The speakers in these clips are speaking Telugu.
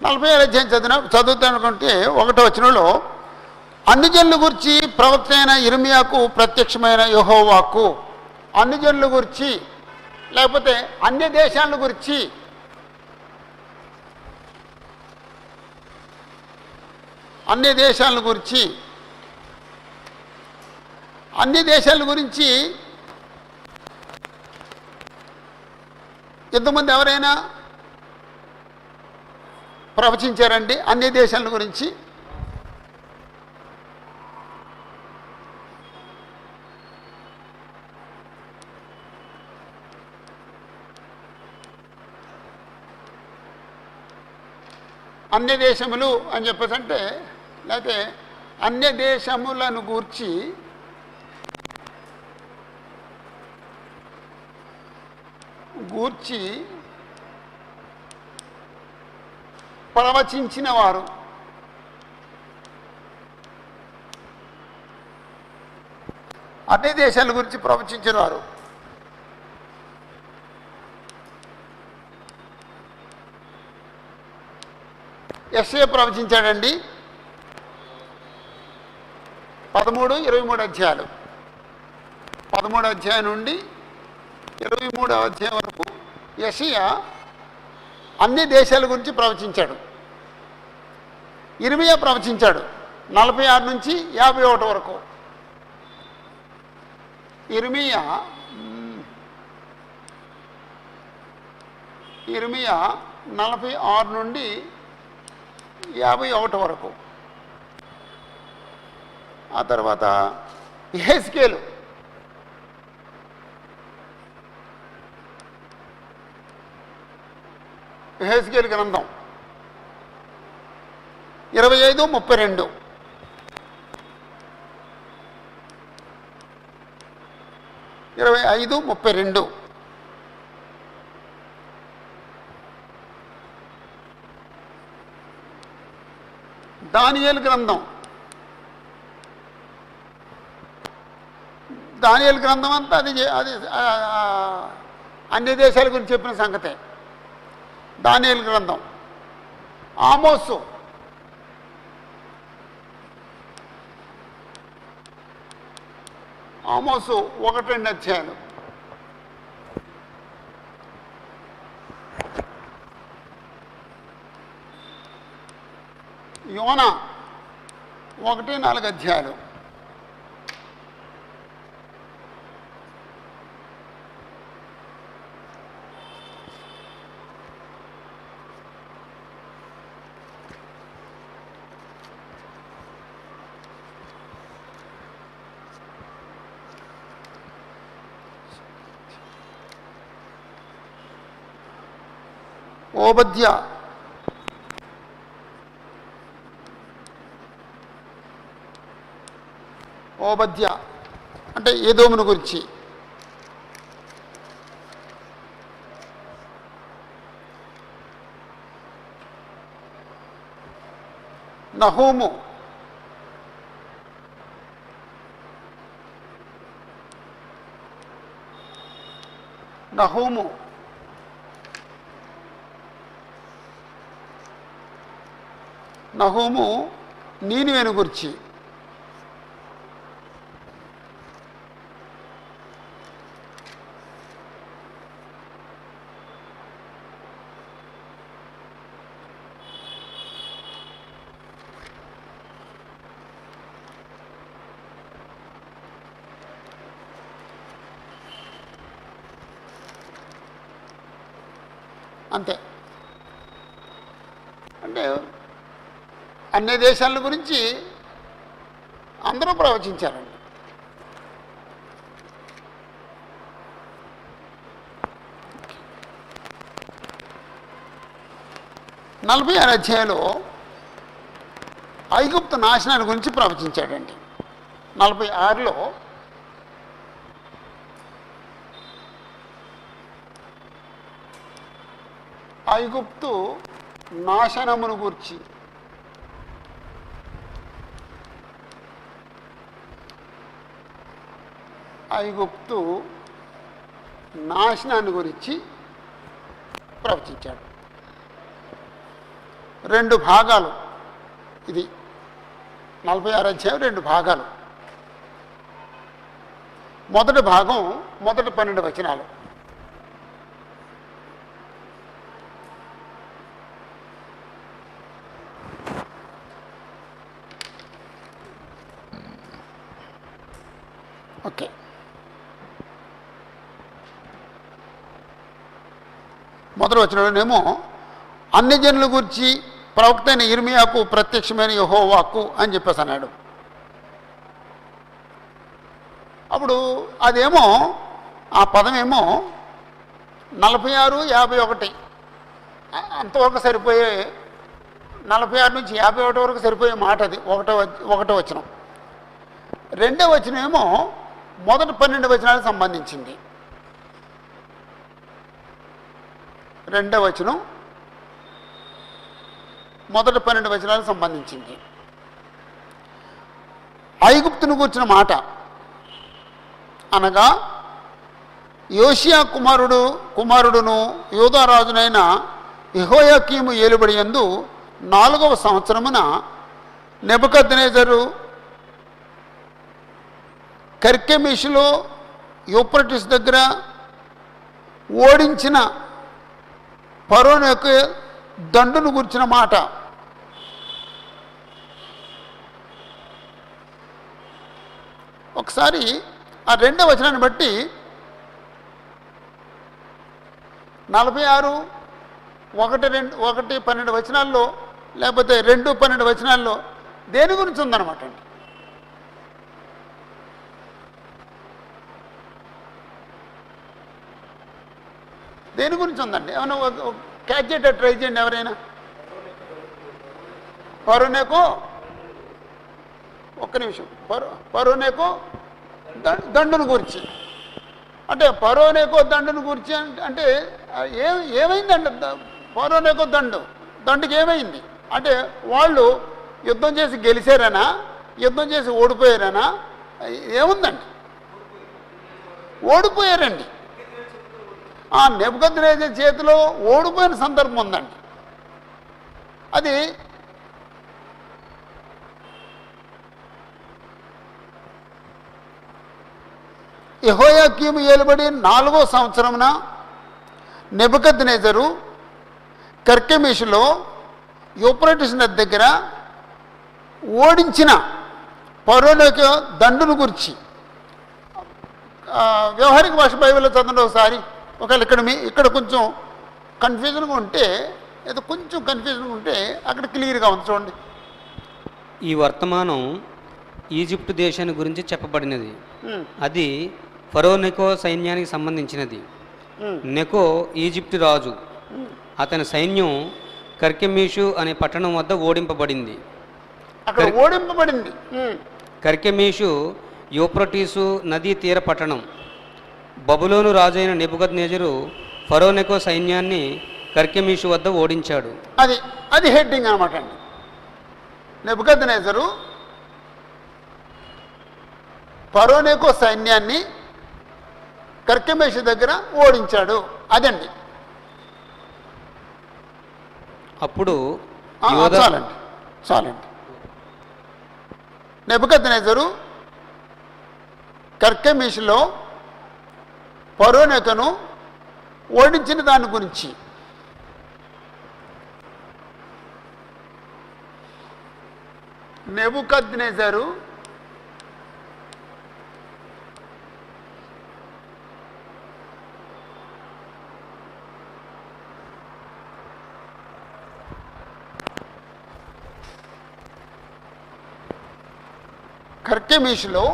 47 అధ్యాయం చదువుతానుకుంటే 1వ వచనంలో అన్ని జనుల గురించి ప్రవక్త అయిన యిర్మీయాకు ప్రత్యక్షమైన యెహోవా వాక్కు. అన్ని జనుల గురించి లేకపోతే అన్య దేశాల గురించి, అన్ని దేశాల గురించి, అన్ని దేశాల గురించి ఇంతకుముందు ఎవరైనా ప్రవచించారండి? అన్ని దేశాల గురించి అన్య దేశములు అని చెప్పేసి అంటే, లేకపోతే అన్య దేశములను గూర్చి ప్రవచించిన వారు, అన్ని దేశాల గురించి ప్రవచించిన వారు. యెషయా ప్రవచించాడండి 13, 23 అధ్యాయాలు. 13వ అధ్యాయం నుండి 23వ అధ్యాయం వరకు యెషయా అన్ని దేశాల గురించి ప్రవచించాడు. యిర్మీయా ప్రవచించాడు 46 నుంచి 51 వరకు. యిర్మీయా 46 నుండి 51 వరకు. ఆ తర్వాత యెహెజ్కేలు గ్రంథం 25, 32. దానియేలు గ్రంథం అంతా అది అన్ని దేశాల గురించి చెప్పిన సంగతే. దానియేలు గ్రంథం, ఆమోసు, ఆమోసు 1-2 అధ్యాయాలు. యోనా 1-4 అధ్యాయాలు. ఓబద్య అంటే ఏదోమును గురించి. నహూము నీనివేను గురించి. అంతే. అంటే అన్ని దేశాల గురించి అందరూ ప్రవచించారండి. నలభై 46 అధ్యాయంలో ఐగుప్తు నాశనాన్ని గురించి ప్రవచించాడండి. 46లో ఐగుప్తు నాశనమును గూర్చి, ఐగుప్తు నాశనాన్ని గురించి ప్రవచించాడు. 2 భాగాలు. ఇది 46 అధ్యాయం 2 భాగాలు. మొదటి భాగం మొదటి 12 వచనాలు. ఓకే, మొదటి వచనంలోనేమో అన్ని జనుల గురించి ప్రవక్త అయిన ఇర్మియాకు ప్రత్యక్షమైన యెహోవాకు అని చెప్పేసి అన్నాడు. అప్పుడు అదేమో ఆ పదమేమో 46, 51 అంతవరకు సరిపోయే, 46 నుంచి 51 వరకు సరిపోయే మాట అది. ఒకటో వచనం. రెండో వచనం ఏమో మొదటి 12 వచనాలకు సంబంధించింది. రెండవ వచనం మొదటి 12 వచనాలకు సంబంధించింది. ఐగుప్తును కూర్చున్న మాట అనగా యోషియా కుమారుడును యూదారాజునైన యెహోయాకీము ఏలుబడి యందు 4వ సంవత్సరమున నెబుకద్నెజరు కర్కెమీషులో యూఫ్రటీస్ దగ్గర ఓడించిన ఫరోను యొక్క దండును గురించిన మాట. ఒకసారి ఆ రెండవ వచనాన్ని బట్టి 46, 1, 12 వచనాల్లో లేకపోతే 2, 12 వచనాల్లో దేని గురించి ఉందన్నమాట అండి. దేని గురించి ఉందండి? ఏమైనా క్యాచ్ చేయటం ట్రై చేయండి ఎవరైనా. ఫరోనేకో ఒక్క నిమిషం. ఫరోనేకో దండును గురించి అంటే ఫరోనేకో దండును గురించి అంటే ఏమైందండి? ఫరోనేకో దండుకి ఏమైంది అంటే వాళ్ళు యుద్ధం చేసి గెలిచారనా, యుద్ధం చేసి ఓడిపోయారనా? ఏముందండి? ఓడిపోయారండి. ఆ నెబుకద్నెజరు చేతిలో ఓడిపోయిన సందర్భం ఉందండి. అది యెహోయాకీము ఏలుబడి 4వ సంవత్సరమున నెబుకద్నెజరు కర్కెమీషులో యూఫ్రటీస్ నది దగ్గర ఓడించిన ఫరోను దండును గురించి వ్యవహారిక భాష బైబిల్లో చదవండి ఒకసారి. ఒకవేళ ఇక్కడ కొంచెం కన్ఫ్యూజన్గా ఉంటే, ఏదో కొంచెం కన్ఫ్యూజన్గా ఉంటే అక్కడ క్లియర్గా ఉంది చూడండి. ఈ వర్తమానం ఈజిప్టు దేశాన్ని గురించి చెప్పబడినది. అది ఫరో నెకో సైన్యానికి సంబంధించినది. నెకో ఈజిప్టు రాజు. అతని సైన్యం కర్కెమీషు అనే పట్టణం వద్ద ఓడింపబడింది. కర్కెమీషు యూఫ్రటీసు నదీ తీర పట్టణం. బబులోను రాజైన నెబుకద్నెజరు ఫరో నెకో సైన్యాన్ని కర్కెమీషు వద్ద ఓడించాడు. అది హెడ్డింగ్ అనమాట అండి. నెబుకద్నెజరు ఫరో నెకో సైన్యాన్ని కర్కెమీషు దగ్గర ఓడించాడు. అదండి. అప్పుడు చాలండి. నెబుకద్నెజరు కర్కెమీషులో ఫరో నెకోను ఓడించిన దాని గురించి నెబుకద్నెజరు కర్కెమీషులో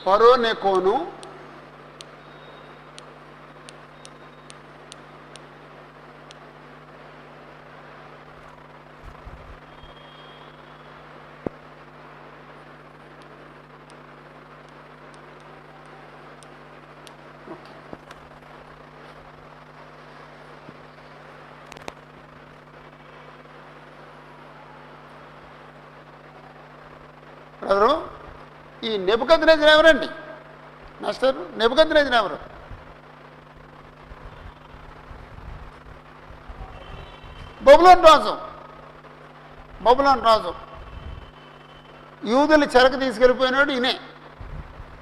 ఫరో నెకోను బ్రదరు, ఈ నెబుకద్నెజరు ఎవరండి? మాస్టర్, నెబుకద్నెజరు ఎవరు? బబులోను రాజు. బబులోను రాజు యూదులు చెరకు తీసుకెళ్ళిపోయినాడు ఈయనే.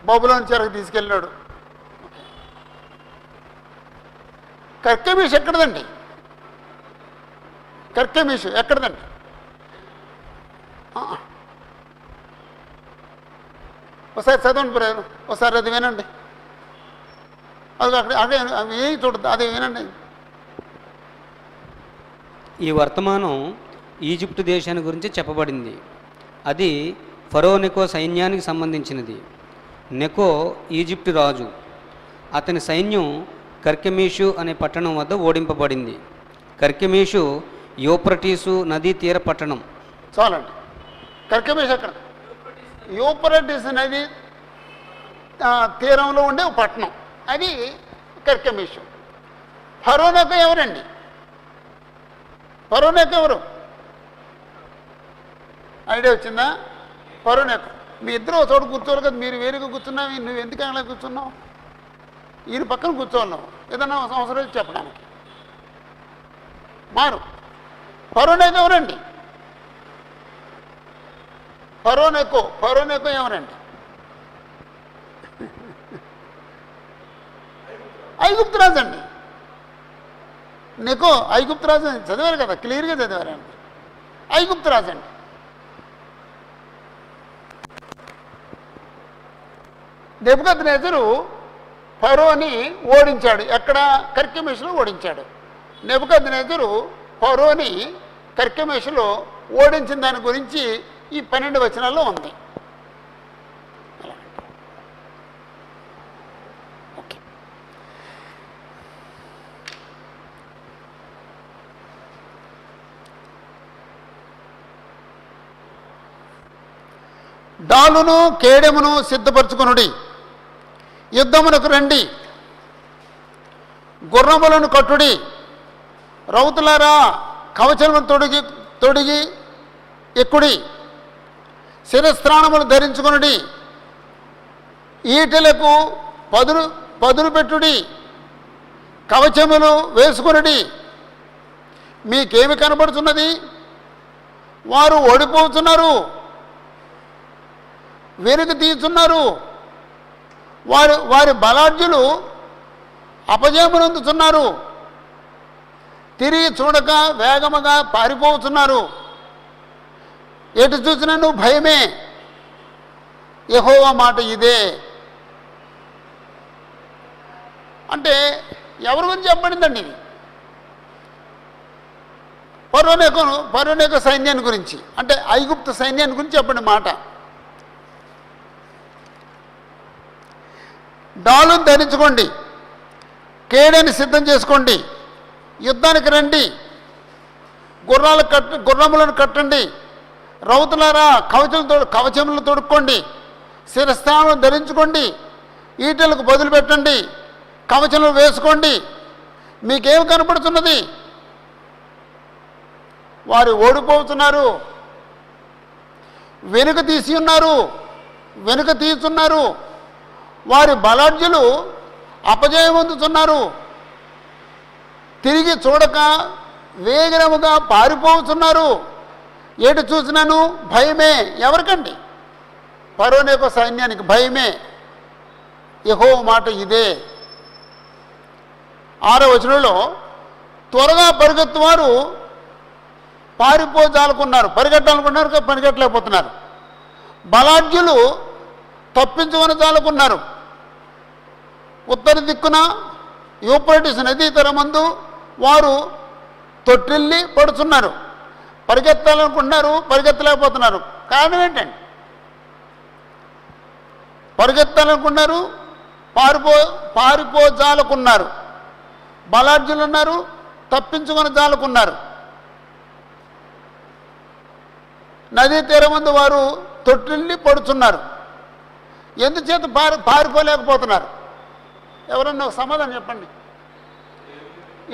బబులోను చెరకు తీసుకెళ్ళినాడు. కర్కెమీషు ఎక్కడదండి? కర్కెమీషు ఎక్కడదండి? ఒకసారి చదవండి బ్రదర్, ఒకసారి అది వినండి. అది అక్కడ అదే ఏం చూడద్దు, అది వినండి. ఈ వర్తమానం ఈజిప్టు దేశాన్ని గురించి చెప్పబడింది. అది ఫరో నెకో సైన్యానికి సంబంధించినది. నెకో ఈజిప్టు రాజు. అతని సైన్యం కర్కెమీషు అనే పట్టణం వద్ద ఓడింపబడింది. కర్కెమీషు యూఫ్రటీసు నదీ తీర పట్టణం. చాలండి. కర్కెమీషు ఎక్కడ? యూఫ్రటీస్ నది తీరంలో ఉండే ఒక పట్టణం, అది కర్కెమీషు. ఫరో నెకో ఎవరండి? ఫరో నెకో ఎవరు? ఐడియా వచ్చిందా? ఫరో నెకో. మీ ఇద్దరు ఒక చోట కూర్చోవాలి కదా, మీరు వేరుగా కూర్చున్నావు, నువ్వు ఎందుకు అలా కూర్చున్నావు? ఈయన పక్కన కూర్చోన్నావు ఏదన్నా అవసరం చెప్పడానికి. మారు. ఫరో నెకో ఎవరండి? ఫరో నెకో ఎవరండి? ఐగుప్తు రాజు అండి. నెకో ఐగుప్తు రాజు చదివారు కదా, క్లియర్గా చదివారండి. ఐగుప్తు రాజు అండి. నెబుకద్నెజరు ఫరోని ఓడించాడు. ఎక్కడ? కర్కెమీషులో ఓడించాడు. నెబుకద్నెజరు ఫరోని కర్కెమీషులో ఓడించిన దాని గురించి ఈ 12 వచనాల్లో ఉంది. ఓకే. డాలును కేడెమును సిద్ధపరచుకొనుడి, యుద్ధమునకు రండి, గుర్రములను కట్టుడి, రౌతులారా కవచములను తొడిగి ఎక్కుడి, శిరస్త్రాణములు ధరించుకొనుడి, ఈటెలకు పదులు పెట్టుడి, కవచములు వేసుకొనుడి. మీకేమి కనబడుతున్నది? వారు ఓడిపోతున్నారు, వెనుక తీస్తున్నారు, వారి బలాఢ్యులు అపజయమునందుతున్నారు, తిరిగి చూడక వేగముగా పారిపోతున్నారు. ఎటు చూసినను భయమే, యెహోవా మాట ఇదే. అంటే ఎవరి గురించి చెప్పబడిందండి ఇది? ఫరో నెకో సైన్యాన్ని గురించి, అంటే ఐగుప్తు సైన్యాన్ని గురించి చెప్పండి మాట. డాలును ధరించుకోండి, కేడని సిద్ధం చేసుకోండి, యుద్ధానికి రండి, గుర్రములను కట్టండి, రౌతులారా కవచములను తొడుక్కోండి, శిరస్థానం ధరించుకోండి, ఈటలకు బదులు పెట్టండి, కవచములు వేసుకోండి. మీకేమి కనపడుతున్నది? వారు ఓడిపోతున్నారు, వెనుక తీస్తున్నారు, వారి బలాఢ్యులు అపజయం పొందుతున్నారు, తిరిగి చూడక వేగరముగా పారిపోతున్నారు. ఎటు చూసినాను భయమే. ఎవరికండి? ఫరో నెకో సైన్యానికి భయమే. యెహోవా మాట ఇదే. 6వ వచనంలో త్వరగా పరిగెత్తువారు పరిగెట్టాలనుకున్నారు, పరిగెట్టలేకపోతున్నారు. బలాఢ్యులు తప్పించుకొని జాలుకున్నారు. ఉత్తర దిక్కున యూఫ్రటీస్ నదీ తీరమందు వారు తొట్టిల్లి పడుతున్నారు. పరిగెత్తాలనుకుంటున్నారు, పరిగెత్తలేకపోతున్నారు. కారణం ఏంటండి? పరిగెత్తాలనుకున్నారు, జాలుకున్నారు. బలాఢ్యులు ఉన్నారు, తప్పించుకొని జాలుకున్నారు. నదీ తీరమందు వారు తొట్టిల్లి పడుతున్నారు. ఎందుచేత పారిపోలేకపోతున్నారు? ఎవరన్నా ఒక సమాధానం చెప్పండి.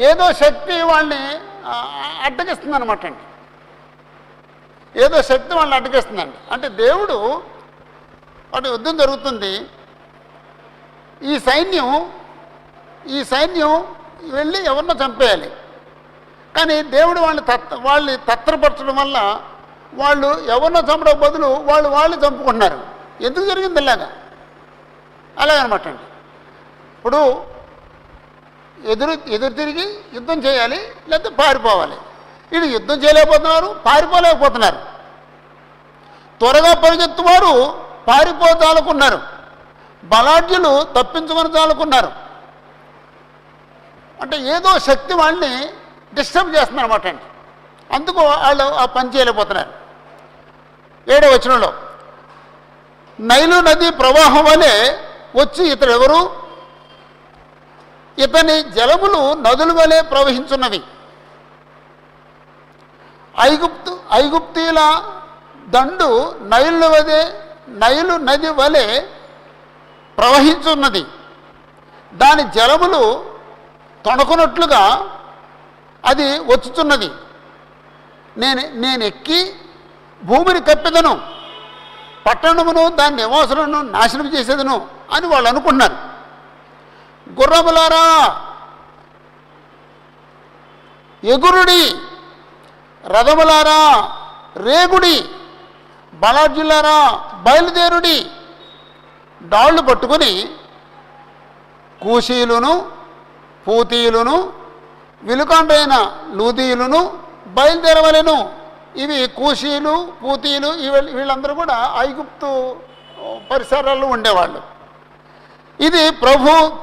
ఏదో శక్తి వాళ్ళని అడ్డగిస్తుంది అనమాట అండి. ఏదో శక్తి వాళ్ళని అడ్డగిస్తుందండి. అంటే దేవుడు అటు యుద్ధం జరుగుతుంది. ఈ సైన్యం వెళ్ళి ఎవరినో చంపేయాలి. కానీ దేవుడు వాళ్ళని తత్తరపరచడం వల్ల వాళ్ళు ఎవరినో చంపడం బదులు వాళ్ళు చంపుకుంటున్నారు. ఎందుకు జరిగింది అలాగనమాట అండి. ఇప్పుడు ఎదురు తిరిగి యుద్ధం చేయాలి, లేకపోతే పారిపోవాలి. ఇది యుద్ధం చేయలేకపోతున్నారు, పారిపోలేకపోతున్నారు. త్వరగా పరిగెత్తువారు పారిపోతాలనుకున్నారు, బలాఢ్యులు తప్పించుకొని చాలుకున్నారు. అంటే ఏదో శక్తి వాళ్ళని డిస్టర్బ్ చేస్తున్నారు అన్నమాట అండి. అందుకు వాళ్ళు ఆ పని చేయలేకపోతున్నారు. 7వ వచనంలో నైలు నది ప్రవాహం వలె వచ్చి ఇతడు ఎవరు? ఇతని జలములు నదుల వలె ప్రవహించున్నవి. ఐగుప్తీల దండు నైలు నది వలె ప్రవహించున్నది. దాని జలములు తొణకునట్లుగా అది వచ్చుచున్నది. నేను ఎక్కి భూమిని కప్పెదను, పట్టణమును దాని నివాసులను నాశనం చేసేదను అని వాళ్ళు అనుకున్నారు. గుర్రములారా ఎగురుడి, రథములారా రేగుడి, బలాఢ్యులారా బయలుదేరుడి. డాళ్ళు పట్టుకొని కూషీలును పూతీయులను విలుకాండైన లూదీయులను బయలుదేరవలెను. ఇవి కూషీలు పూతీయులు వీళ్ళందరూ కూడా ఐగుప్తు పరిసరాల్లో ఉండేవాళ్ళు. ఇది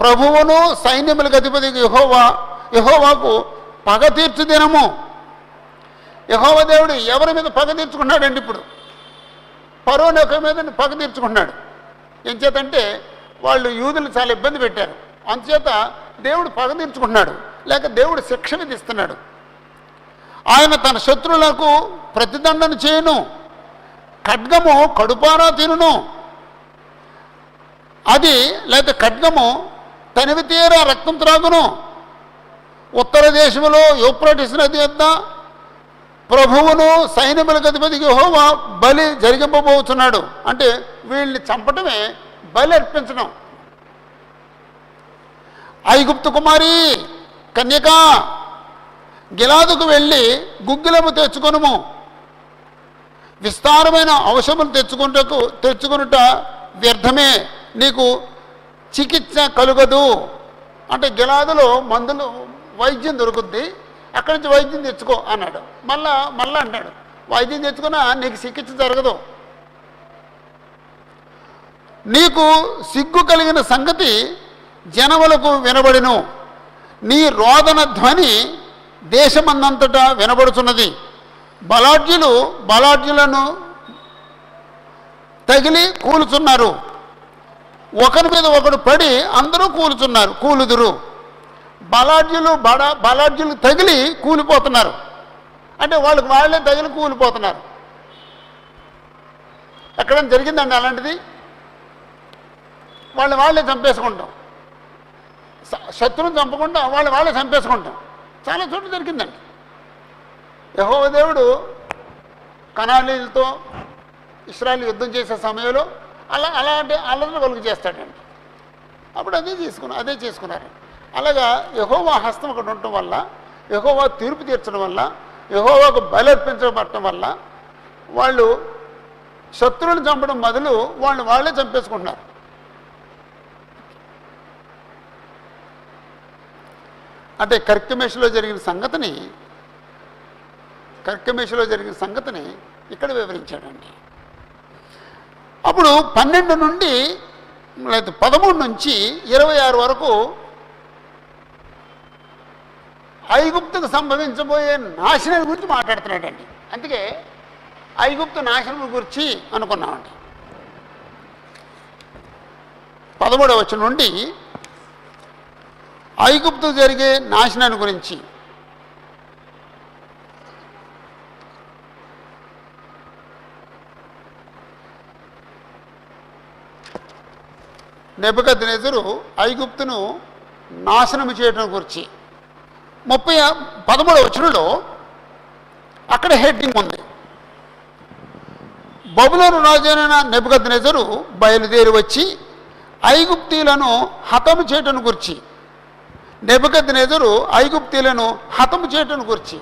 ప్రభువును సైన్యములకు అధిపతి యెహోవాకు పగ తీర్చు దినము. యెహోవా దేవుడు ఎవరి మీద పగ తీర్చుకున్నాడండి? ఇప్పుడు ఫరోని యొక్క మీద పగ తీర్చుకున్నాడు. ఏం చేతంటే వాళ్ళు యూదులు చాలా ఇబ్బంది పెట్టారు. అందుచేత దేవుడు పగ తీర్చుకున్నాడు, లేక దేవుడు శిక్ష విధిస్తున్నాడు. ఆయన తన శత్రువులకు ప్రతిదండన చేయును, ఖడ్గము కడుపారా తినును. అది లేక ఖడ్గము తనివి తీరా రక్తం త్రాగును. ఉత్తర దేశంలో యూఫ్రటీస్ నది వద్ద ప్రభువును సైన్యములకు అధిపతి యెహోవా బలి జరిగింపబోతున్నాడు. అంటే వీళ్ళని చంపటమే బలి అర్పించడం. ఐగుప్తు కుమారి కన్యక, గిలాదుకు వెళ్ళి గుగ్గిలము తెచ్చుకొనుము, విస్తారమైన ఔషధములు తెచ్చుకొనుట వ్యర్థమే, నీకు చికిత్స కలుగదు. అంటే గిలాదులో మందులు వైద్యం దొరుకుద్ది, అక్కడి నుంచి వైద్యం తెచ్చుకో అన్నాడు. మళ్ళా అంటాడు, వైద్యం తెచ్చుకున్నా నీకు చికిత్స జరగదు. నీకు సిగ్గు కలిగిన సంగతి జనములకు వినబడిను, నీ రోదన ధ్వని దేశమందంతటా వినబడుతున్నది. బలాఢ్యులను తగిలి కూలుచున్నారు, ఒకరి మీద ఒకడు పడి అందరూ కూలుదురు. బలాఢ్యులు తగిలి కూలిపోతున్నారు. అంటే వాళ్ళే తగిలి కూలిపోతున్నారు. ఎక్కడైనా జరిగిందండి అలాంటిది? వాళ్ళే చంపేసుకుంటాం, శత్రువుని చంపకుండా వాళ్ళే చంపేసుకుంటాం. చాలా చోట్ల జరిగిందండి. యెహోవా దేవుడు కనానీయులతో ఇశ్రాయేలు యుద్ధం చేసే సమయంలో అలాంటి అల్లర్లు కలుగు చేస్తాడండి. అప్పుడు అదే చేసుకున్నారు. అలాగా యెహోవా హస్తం అక్కడ ఉండటం వల్ల, యెహోవా తీర్పు తీర్చడం వల్ల, యెహోవాకు బలి అర్పించబడటం వల్ల వాళ్ళు శత్రువుని చంపడం బదులు వాళ్ళే చంపేసుకుంటున్నారు. అంటే కర్కెమేషులో జరిగిన సంగతిని ఇక్కడ వివరించాడండి. అప్పుడు 12 నుండి లేదా 13 నుంచి 26 వరకు ఐగుప్తుకు సంభవించబోయే నాశనం గురించి మాట్లాడుతున్నాడండి. అందుకే ఐగుప్తు నాశనం గురించి అనుకున్నామండి. 13వ వచనం నుండి ఐగుప్తు జరిగే నాశనాన్ని గురించి. నెబుకద్నెజరు ఐగుప్తును నాశనం చేయడం గురించి 13వ వచనంలో అక్కడ హెడ్డింగ్ ఉంది, బబులోను రాజైన నెబుకద్నెజరు బయలుదేరి వచ్చి ఐగుప్తీయులను హతము చేయటను గురించి, నెబుకద్నెజరు ఐగుప్తీయులను హతము చేయటను గురించి,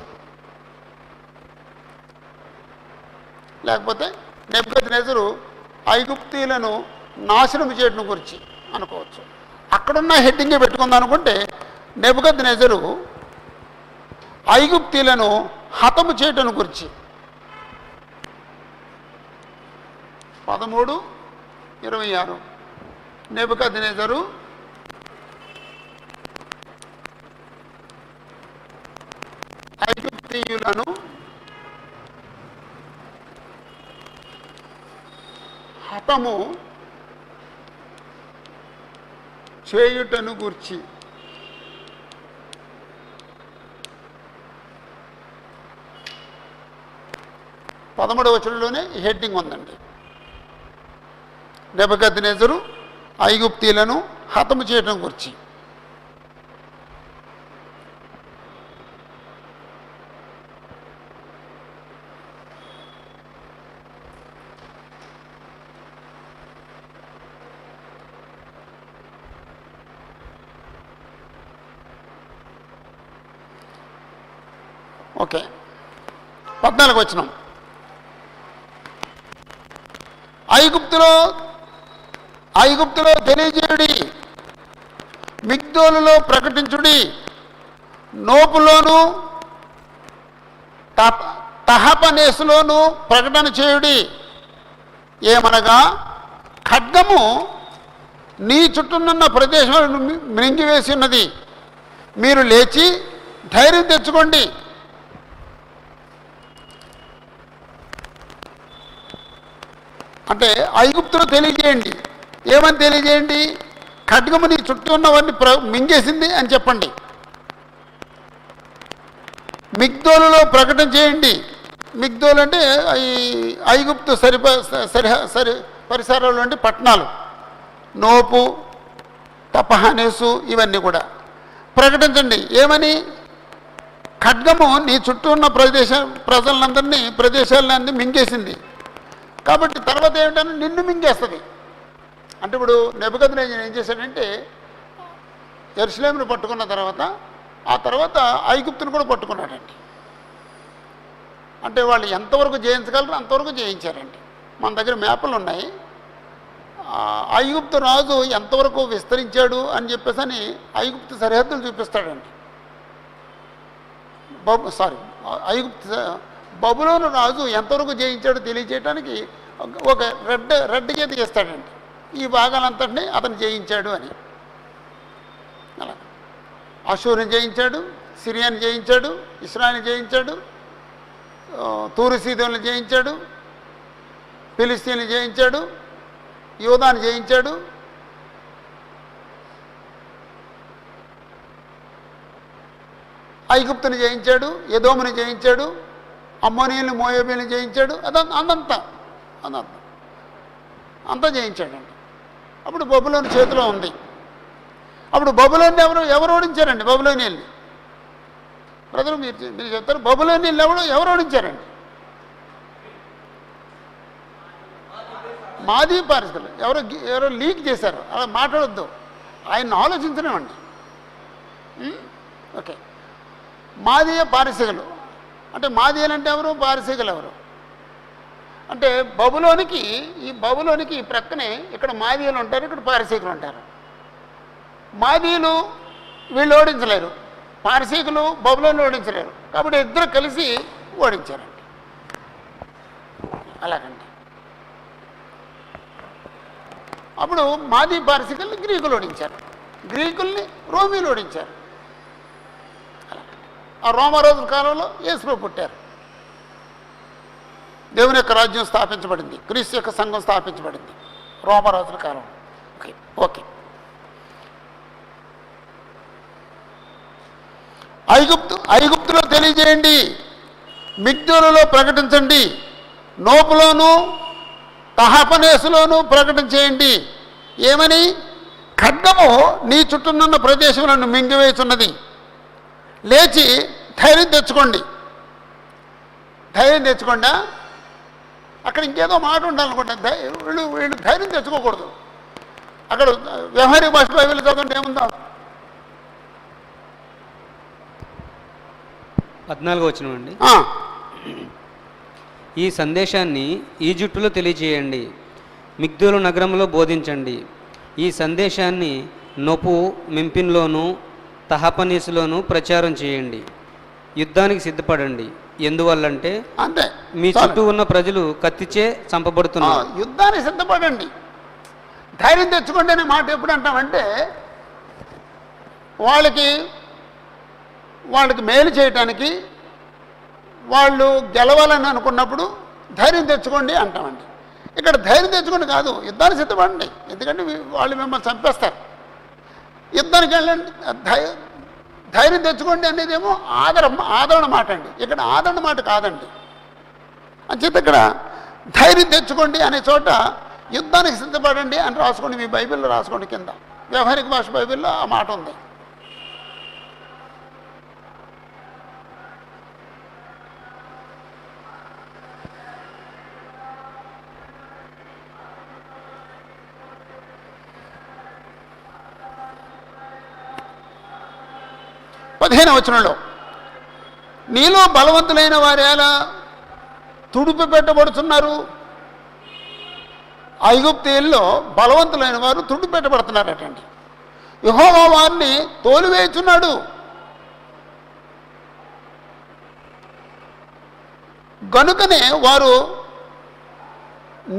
లేకపోతే నెబుకద్నెజరు ఐగుప్తీయులను నాశనం చేయటం గురించి అనుకోవచ్చు. అక్కడున్న హెడ్డింగే పెట్టుకుందాం అనుకుంటే నెబుకద్నెజరు ఐగుప్తీయులను హతము చేయటం గురించి. 13:26 నెబుకద్నెజరు ఐగుప్తీయులను హతము చేయుటను గూర్చి. పదమూడవ వచనంలోనే హెడ్డింగ్ ఉందండి. నెబుకద్నెజరు ఐగుప్తీయులను హతము చేయటం గురించి. ఓకే, 14 వచనం. ఐగుప్తులో తెలియజేయుడి, మిగ్దోలులో ప్రకటించుడి, నోపులోను తహపనేసులోను ప్రకటన చేయుడి. ఏమనగా ఖడ్గము నీ చుట్టూనున్న ప్రదేశాలను మింగివేసి ఉన్నది. మీరు లేచి ధైర్యం తెచ్చుకోండి. అంటే ఐగుప్తులో తెలియజేయండి. ఏమని తెలియజేయండి? ఖడ్గము నీ చుట్టూ ఉన్నవన్నీ మింగేసింది అని చెప్పండి. మిగ్దోలులో ప్రకటన చేయండి. మిగ్దోలు అంటే ఈ ఐగుప్తు పరిసరాలు అంటే పట్టణాలు, నోపు, తపహానేసు, ఇవన్నీ కూడా ప్రకటించండి. ఏమని? ఖడ్గము నీ చుట్టూ ఉన్న ప్రదేశాలన్నీ మింగేసింది. కాబట్టి తర్వాత ఏమిటంటే నిన్ను మింగేస్తుంది. అంటే ఇప్పుడు నెబుకద్నెజరు ఏం చేశాడంటే యెరూషలేమును పట్టుకున్న తర్వాత ఆ తర్వాత ఐగుప్తును కూడా పట్టుకున్నాడండి. అంటే వాళ్ళు ఎంతవరకు జయించగలరో అంతవరకు జయించారండి. మన దగ్గర మ్యాప్లు ఉన్నాయి. ఐగుప్తు రాజు ఎంతవరకు విస్తరించాడు అని చెప్పేసి అని ఐగుప్తు సరిహద్దులు చూపిస్తాడండి. బబులోను రాజు ఎంతవరకు జయించాడో తెలియజేయడానికి ఒక రెడ్ గీత చేస్తాడండి. ఈ భాగాలంతటినీ అతను జయించాడు అని. అలా అషూరుని జయించాడు, సిరియాని జయించాడు, ఇస్రాయల్ని జయించాడు, తూరు సీదోన్ని జయించాడు, ఫిలిస్తీన్ని జయించాడు, యూదాని జయించాడు, ఐగుప్తుని జయించాడు, ఎదోముని జయించాడు, అమ్మోనీయుల్ని మోయాబీయుల్ని జయించాడు. అంతా జయించాడండి. అప్పుడు బబులోను చేతిలో ఉంది. అప్పుడు బబులోని ఎవరు ఓడించారండి? బబులోనీయుల్ని. బ్రదర్ మీరు చెప్తారు, బబులోనీయుల్ని ఎవరు ఓడించారండి? మాదీ పారిశ్రమలు ఎవరో లీక్ చేశారు. అలా మాట్లాడొద్దు, ఆయన ఆలోచించనివ్వండి. ఓకే, మాదీయ పారిశ్రమలు అంటే మాదీయులు అంటే ఎవరు? పారిశ్రమలు ఎవరు అంటే ఈ బబులోనికి ఈ ప్రక్కనే ఇక్కడ మాదీయులు ఉంటారు, ఇక్కడ పారిశ్రమలు ఉంటారు. మాదీయులు వీళ్ళు ఓడించలేరు, పారిశ్రమలు బబులోని ఓడించలేరు. కాబట్టి ఇద్దరు కలిసి ఓడించారండి. అలాగండి. అప్పుడు మాదీ పారిశ్రమల్ని గ్రీకులు ఓడించారు, గ్రీకుల్ని రోమీలు ఓడించారు. ఆ రోమరాజుల కాలంలో యేసు పుట్టారు. దేవుని యొక్క రాజ్యం స్థాపించబడింది, క్రీస్తు యొక్క సంఘం స్థాపించబడింది రోమరాజుల కాలంలో. ఓకే, ఐగుప్తులో తెలియజేయండి, మిగ్దోలులో ప్రకటించండి, నోపులోను తహపనేసులోను ప్రకటన చేయండి. ఏమని? ఖడ్గము నీ చుట్టూనున్న ప్రదేశంలో మింగివేస్తున్నది. లేచి ధైర్యం తెచ్చుకోండి. ధైర్యం తెచ్చుకోండా? అక్కడ ఇంకేదో మాట ఉండాలనుకుంటా. వీళ్ళు ధైర్యం తెచ్చుకోకూడదు. అక్కడ వ్యవహారిక భాష బైబిల్ చదవండి ఏముందా? 14వ వచనం అండి. ఈ సందేశాన్ని ఈజిప్టులో తెలియజేయండి, మిగ్దోలు నగరంలో బోధించండి. ఈ సందేశాన్ని నొపు మెంపిన్లోను తహపనీసులోను ప్రచారం చేయండి. యుద్ధానికి సిద్ధపడండి, ఎందువల్లంటే అంతే, మీ చుట్టూ ఉన్న ప్రజలు కత్తిచే చంపబడుతున్నారు. యుద్ధానికి సిద్ధపడండి, ధైర్యం తెచ్చుకోండి అనే మాట ఎప్పుడు అంటామంటే వాళ్ళకి మేలు చేయటానికి, వాళ్ళు గెలవాలని అనుకున్నప్పుడు ధైర్యం తెచ్చుకోండి అంటామండి. ఇక్కడ ధైర్యం తెచ్చుకోండి కాదు, యుద్ధానికి సిద్ధపడండి, ఎందుకంటే వాళ్ళు మిమ్మల్ని చంపేస్తారు. యుద్ధానికి వెళ్ళండి, ధైర్యం తెచ్చుకోండి అనేదేమో ఆదరణ మాట అండి. ఇక్కడ ఆదరణ మాట కాదండి. అంచేత ఇక్కడ ధైర్యం తెచ్చుకోండి అనే చోట యుద్ధానికి సిద్ధపడండి అని రాసుకోండి, మీ బైబిల్లో రాసుకోండి. కింద వ్యవహారిక భాష బైబిల్లో ఆ మాట ఉంది. పదిహేనవ వచనంలో నీలో బలవంతులైన వారు ఎలా తుడిపి పెట్టబడుతున్నారు? ఐగుప్తీయుల్లో బలవంతులైన వారు తుడిపి పెట్టబడుతున్నారటండి. యెహోవా వారిని తోలివేయుచున్నాడు. గనుకనే వారు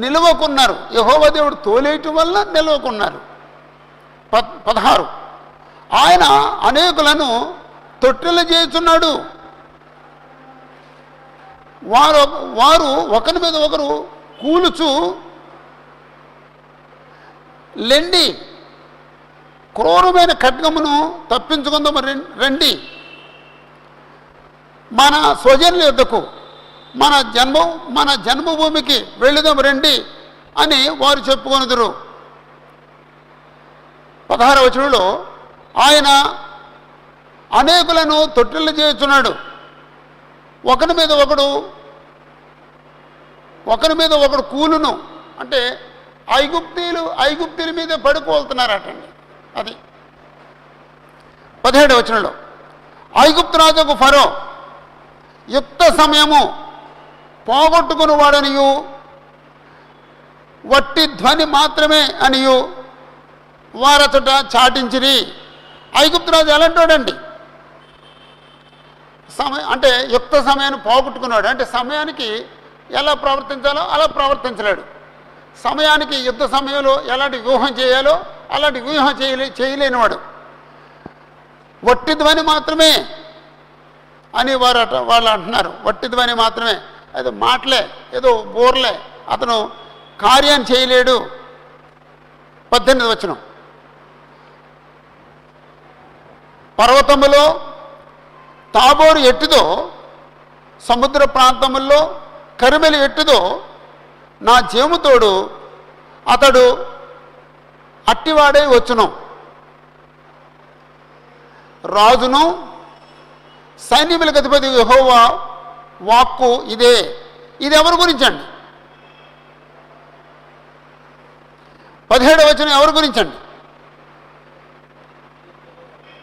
నిలవకున్నారు. యెహోవా దేవుడు తోలేయటం వల్ల నిలవకున్నారు. 16 ఆయన అనేకులను తొట్టెలు చేస్తున్నాడు. వారు ఒకరి మీద ఒకరు కూలుచు లెండి, క్రూరమైన ఖడ్గమును తప్పించుకుందాము రండి, మన స్వజనుల యొద్దకు మన జన్మభూమికి వెళ్ళుదాం రండి అని వారు చెప్పుకొనుదురు. 16వ వచనంలో ఆయన అనేకులను తొట్టెలు చేస్తున్నాడు. ఒకరి మీద ఒకడు కూలును అంటే ఐగుప్తీయుల మీద పడిపోతున్నారటండి. అది 17వ వచనంలో ఐగుప్తు రాజుకు ఫరో యుక్త సమయము పోగొట్టుకుని వాడనియు వట్టి ధ్వని మాత్రమే అనియు వారచట చాటించిరి. ఐగుప్తు రాజు ఎలాంటోడండి? సమయం అంటే యుక్త సమయాన్ని పోగొట్టుకున్నాడు. అంటే సమయానికి ఎలా ప్రవర్తించాలో అలా ప్రవర్తించలేడు. సమయానికి యుద్ధ సమయంలో ఎలాంటి వ్యూహం చేయాలో అలాంటి వ్యూహం చేయలేనివాడు. వట్టి ధ్వని మాత్రమే అని వాళ్ళు అంటున్నారు. వట్టి ధ్వని మాత్రమే, అది మాటలే, ఏదో బోర్లే, అతను కార్యాన్ని చేయలేడు. 18వ వచనం పర్వతములో తాబోరు ఎట్టుదో, సముద్ర ప్రాంతముల్లో కరిమెలి ఎట్టుదో, నా జీవముతోడు అతడు అట్టివాడే వచ్చును. రాజును సైన్యములకు అధిపతి యెహోవా వాక్కు ఇదే. ఇది ఎవరి గురించండి? 17వ వచనం ఎవరి గురించండి?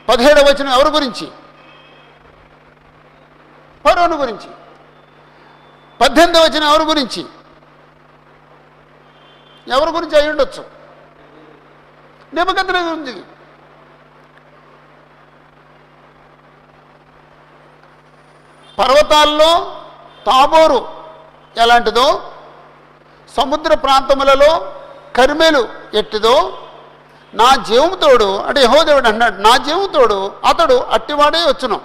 17వ వచనం ఎవరి గురించి? ఫరోను గురించి. 18వ వచనం ఎవరి గురించి? ఎవరి గురించి అయి ఉండొచ్చు? నెబుకద్నెజరు గురించి. పర్వతాల్లో తాబోరు ఎలాంటిదో, సముద్ర ప్రాంతములలో కరిమేలు ఎట్టిదో, నా జీవముతోడు అంటే యెహోవా దేవుడు అన్నాడు, నా జీవముతోడు అతడు అట్టివాడే వచ్చును.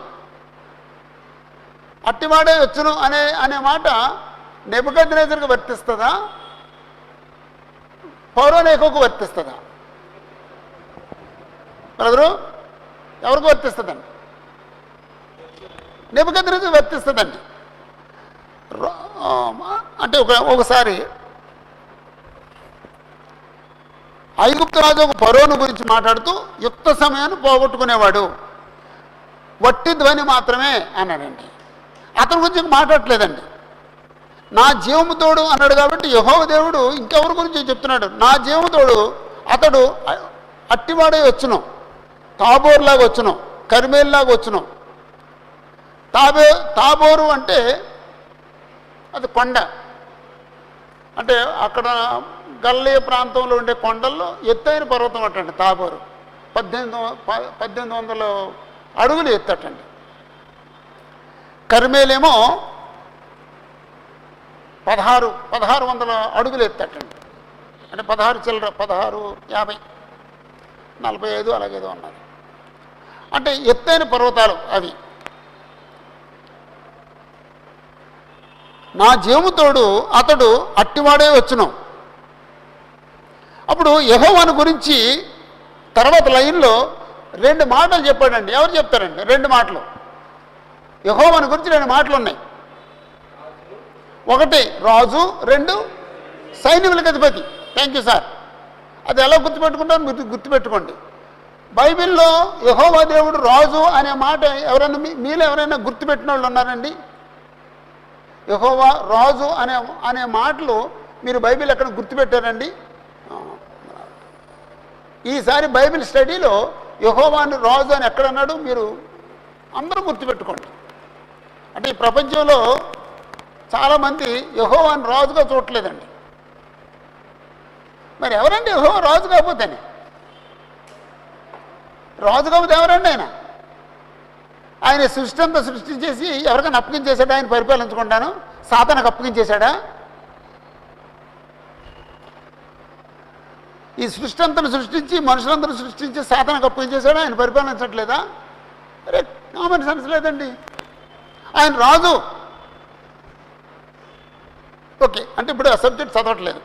అట్టివాడే వచ్చును అనే మాట నెబుకద్నెజరుకు వర్తిస్తుందా, ఫరోనేకోకు వర్తిస్తుందా? బ్రదరు, ఎవరికి వర్తిస్తుందండి? నెబుకద్నెజరుకు వర్తిస్తుందండి. అంటే ఒకసారి ఐగుప్తు రాజు ఒక ఫరోను గురించి మాట్లాడుతూ యుక్త సమయాన్ని పోగొట్టుకునేవాడు, వట్టి ధ్వని మాత్రమే అన్నాడండి. అతని గురించి మాట్లాడట్లేదండి. నా జీవము తోడు అన్నాడు కాబట్టి యెహోవా దేవుడు ఇంకెవరి గురించి చెప్తున్నాడు, నా జీవము తోడు అతడు అట్టివాడే వచ్చును, తాబోరులాగా వచ్చును, కర్మేలులాగా వచ్చును. తాబోరు అంటే అది కొండ, అంటే అక్కడ గల్లీయ ప్రాంతంలో ఉండే కొండల్లో ఎత్తైన పర్వతం అటండి తాబోరు. 1800 అడుగులు ఎత్తటండి. కర్మేలేమో 1600 అడుగులు ఎత్తటండి. అంటే 16 చిల్లర, 1650, 45 అలాగేదో ఉన్నారు. అంటే ఎత్తైన పర్వతాలు అవి. నా జీవముతోడు అతడు అట్టివాడే వచ్చును. అప్పుడు యెహోవాను గురించి తర్వాత లైన్లో 2 మాటలు చెప్పాడండి. ఎవరు చెప్తారండి 2 మాటలు? యెహోవాను గురించి 2 మాటలు ఉన్నాయి. 1 రాజు, 2 సైన్యములకు అధిపతి. Thank you sir. అది ఎలా గుర్తుపెట్టుకుంటారో మీరు గుర్తుపెట్టుకోండి. బైబిల్లో యెహోవా దేవుడు రాజు అనే మాట ఎవరైనా మీలో ఎవరైనా గుర్తుపెట్టిన వాళ్ళు ఉన్నారండి? యెహోవా రాజు అనే మాటలు మీరు బైబిల్ ఎక్కడ గుర్తుపెట్టారండి? ఈసారి బైబిల్ స్టడీలో యెహోవాను రాజు అని ఎక్కడన్నాడు మీరు అందరూ గుర్తుపెట్టుకోండి. అంటే ఈ ప్రపంచంలో చాలామంది యెహోవాను రాజుగా చూడట్లేదండి. మరి ఎవరండి యెహోవా రాజు కాకపోతేనే? రాజు కాకపోతే ఎవరండి ఆయన? ఆయన సృష్టి అంతా సృష్టించేసి ఎవరికైనా అప్పగించేశాడా? ఆయన పరిపాలించుకుంటాను సాతానికి అప్పగించేశాడా? ఈ సృష్టి అంతా సృష్టించి మనుషులందరూ సృష్టించి సాతానికి అప్పగించేశాడా? ఆయన పరిపాలించట్లేదా? అరే కామన్ సెన్స్ లేదండి. ఆయన రాజు. ఓకే, అంటే ఇప్పుడు ఆ సబ్జెక్ట్ చదవట్లేదు.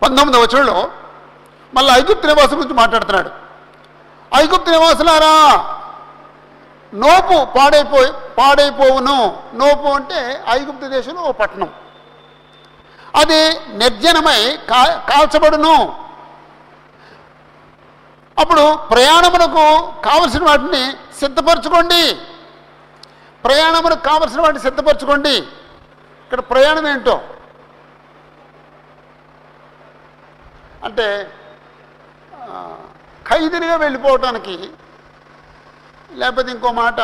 19వ వచనంలో మళ్ళీ ఐగుప్తు నివాసం గురించి మాట్లాడుతున్నాడు. ఐగుప్తు నివాసులారా, నోపు పాడైపోవును. నోపు అంటే ఐగుప్తు దేశంలో ఓ పట్టణం, అది నిర్జనమై కాల్చబడును. అప్పుడు ప్రయాణమునకు కావలసిన వాటిని సిద్ధపరచుకోండి. ప్రయాణమునకు కావలసిన వాటిని సిద్ధపరచుకోండి. ఇక్కడ ప్రయాణం ఏంటో అంటే ఖైదీలుగా వెళ్ళిపోవటానికి, లేకపోతే ఇంకో మాట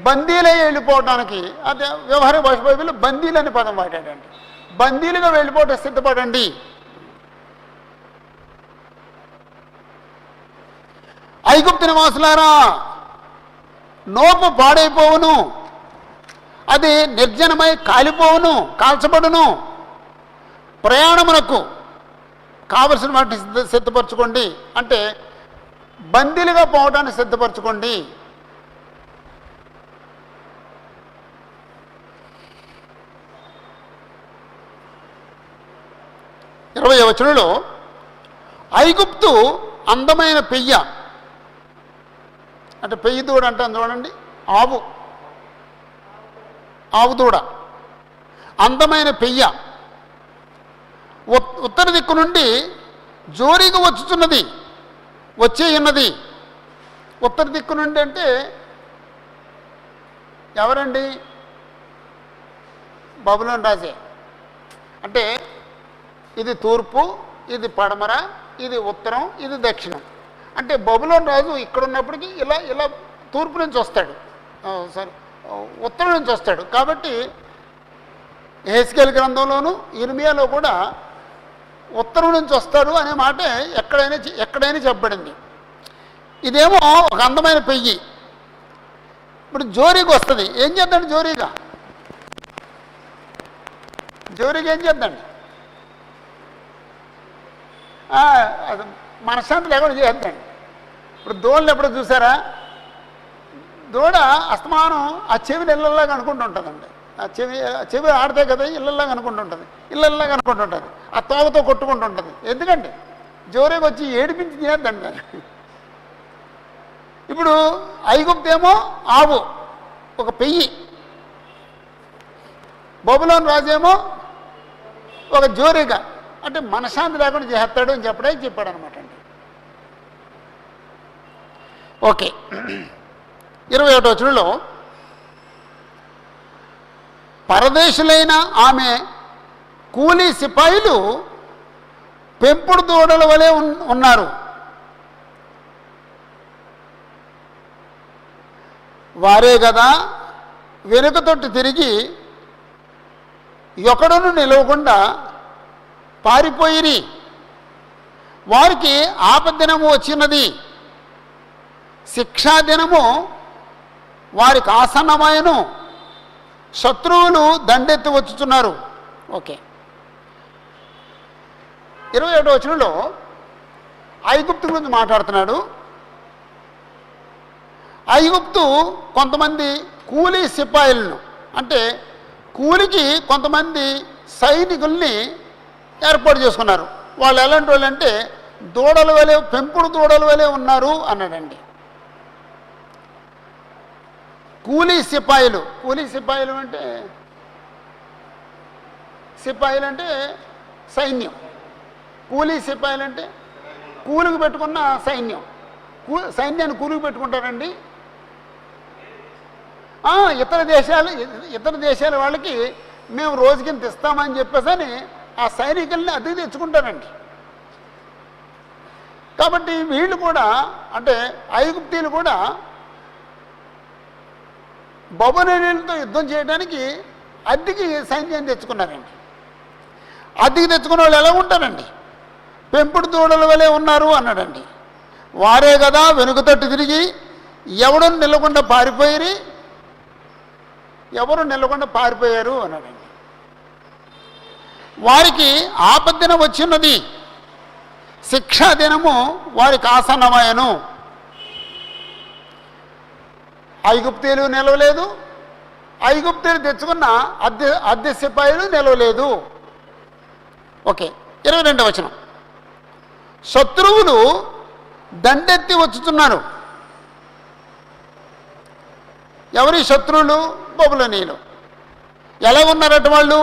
బందీలై వెళ్ళిపోవటానికి. అదే వ్యవహార భాష బైబిల్లో బందీలు అనే పదం వాడాడండి. బందీలుగా వెళ్ళిపోవటం సిద్ధపడండి. ఐగుప్తు నివాసులారా, నోపు పాడైపోవును, అది నిర్జనమై కాలిపోవును, కాల్చబడును. ప్రయాణమునకు కావలసిన వాటిని సిద్ధపరచుకోండి. అంటే బందీలుగా పోవడానికి సిద్ధపరచుకోండి. ఇరవై వచనంలో ఐగుప్తు అందమైన పెయ్య, అంటే పెయ్యి దూడ అంటాం చూడండి, ఆవు దూడ, అందమైన పెయ్య ఉత్తర దిక్కు నుండి జోరీగా వచ్చేయున్నది. ఉత్తర దిక్కు నుండి అంటే ఎవరండి? బబులోను రాజే. అంటే ఇది తూర్పు, ఇది పడమర, ఇది ఉత్తరం, ఇది దక్షిణం. అంటే బబులోను రాజు ఇక్కడ ఉన్నప్పటికీ ఇలా తూర్పు నుంచి వస్తాడు, ఉత్తరం నుంచి వస్తాడు. కాబట్టి యెహెజ్కేలు గ్రంథంలోను ఇర్మియాలో కూడా ఉత్తరం నుంచి వస్తాడు అనే మాట ఎక్కడైనా చెప్పబడింది. ఇదేమో ఒక అందమైన పెయ్యి. ఇప్పుడు జోరీగా వస్తుంది. ఏం చేద్దండి జోరీగా ఏం చేద్దండి? మనశ్శాంతి లేకుండా చేద్దండి. ఇప్పుడు దోళ్ళని ఎప్పుడు చూసారా? దూడ అస్తమానం ఆ చెవిని ఇళ్ళల్లాగా అనుకుంటుంటుందండి. ఆ చెవి ఆడితే కదా ఇళ్ళల్లాగా అనుకుంటుంటుంది, ఇళ్ళల్లాగా అనుకుంటుంటుంది, ఆ తోవతో కొట్టుకుంటుంటుంది. ఎందుకంటే జోరేకి వచ్చి ఏడిపించి చేద్దండి. ఇప్పుడు ఐగుప్తు ఏమో ఆవు, ఒక పెయ్యి. బబులోను రాజేమో ఒక జోరీగా, అంటే మనశ్శాంతి లేకుండా చేస్తాడు అని చెప్పాడు అనమాట అండి. ఓకే, 21వ వచనంలో పరదేశులైన ఆమె కూలీ సిపాయిలు పెంపుడు దూడల వలె ఉన్నారు. వారే కదా వెనుక తొట్టు తిరిగి ఎక్కడను నిలవకుండా పారిపోయిరి. వారికి ఆపద్దినము వచ్చినది, శిక్షాదినము వారికి ఆసన్నమాయను, శత్రువులు దండెత్తి వచ్చుతున్నారు. ఓకే, 27వ వచనంలో ఐగుప్తు గురించి మాట్లాడుతున్నాడు. ఐగుప్తు కొంతమంది కూలీ సిపాయిలను, అంటే కూలికి కొంతమంది సైనికుల్ని ఏర్పాటు చేసుకున్నారు. వాళ్ళు ఎలాంటి వాళ్ళు అంటే దూడల వలె, పెంపుడు దూడల వలె ఉన్నారు అన్నాడండి. కూలీ సిపాయిలు, కూలీ సిపాయిలు అంటే సిపాయిలు అంటే సైన్యం, కూలీ సిపాయిలు అంటే కూలికి పెట్టుకున్న సైన్యం. సైన్యాన్ని కూలికి పెట్టుకుంటారండి. ఇతర దేశాల వాళ్ళకి మేము రోజుకింత ఇస్తామని చెప్పేసి ఆ సైనికుల్ని అద్దెకు తెచ్చుకుంటారండి. కాబట్టి వీళ్ళు కూడా, అంటే ఐగుప్తీయులు కూడా బబులోనీయులతో యుద్ధం చేయడానికి అద్దెకి సైన్యాన్ని తెచ్చుకున్నారండి. అద్దెకి తెచ్చుకున్న వాళ్ళు ఎలా ఉంటారండి? పెంపుడు దూడల వలె ఉన్నారు అన్నాడండి. వారే కదా వెనుక తట్టు తిరిగి ఎవరు నిలకుండా పారిపోయారు అన్నాడండి. వారికి ఆపద్దిన వచ్చినది, శిక్షా దినము వారికి ఆసన్నమాయను. ఐగుప్తీయులు నిలవలేదు, ఐగుప్తీయులు తెచ్చుకున్న అద్దె సిపాయిలు నిలవలేదు. ఓకే, 22వ వచనం, శత్రువులు దండెత్తి వచ్చుతున్నారు. ఎవరి శత్రువులు? బబులోనీయులు. ఎలా ఉన్నారట వాళ్ళు?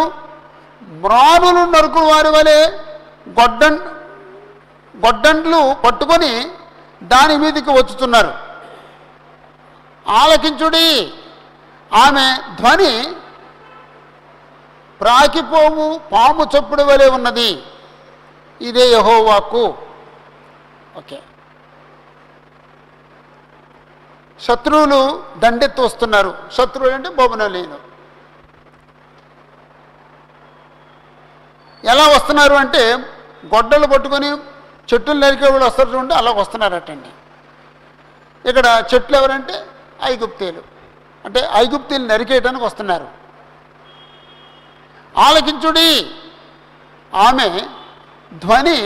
మ్రానులు నరుకు వారి వలె గొడ్డండ్లు పట్టుకొని దాని మీదకి వచ్చుతున్నారు. ఆలకించుడి, ఆమె ధ్వని ప్రాకిపోవు పాము చప్పుడు వలె ఉన్నది, ఇదే యెహోవాకు. ఓకే, శత్రువులు దండెత్తి వస్తున్నారు. శత్రువులు అంటే బబులోనీయులు. ఎలా వస్తున్నారు అంటే గొడ్డలు పట్టుకొని చెట్టులు నరికే వాళ్ళు వస్తారు ఉంటే అలా వస్తున్నారటండి. ఇక్కడ చెట్లు ఎవరంటే ఐగుప్తీయులు, అంటే ఐగుప్తీయులు నరికేయడానికి వస్తున్నారు. ఆలకించుడి, ఆమె ధ్వని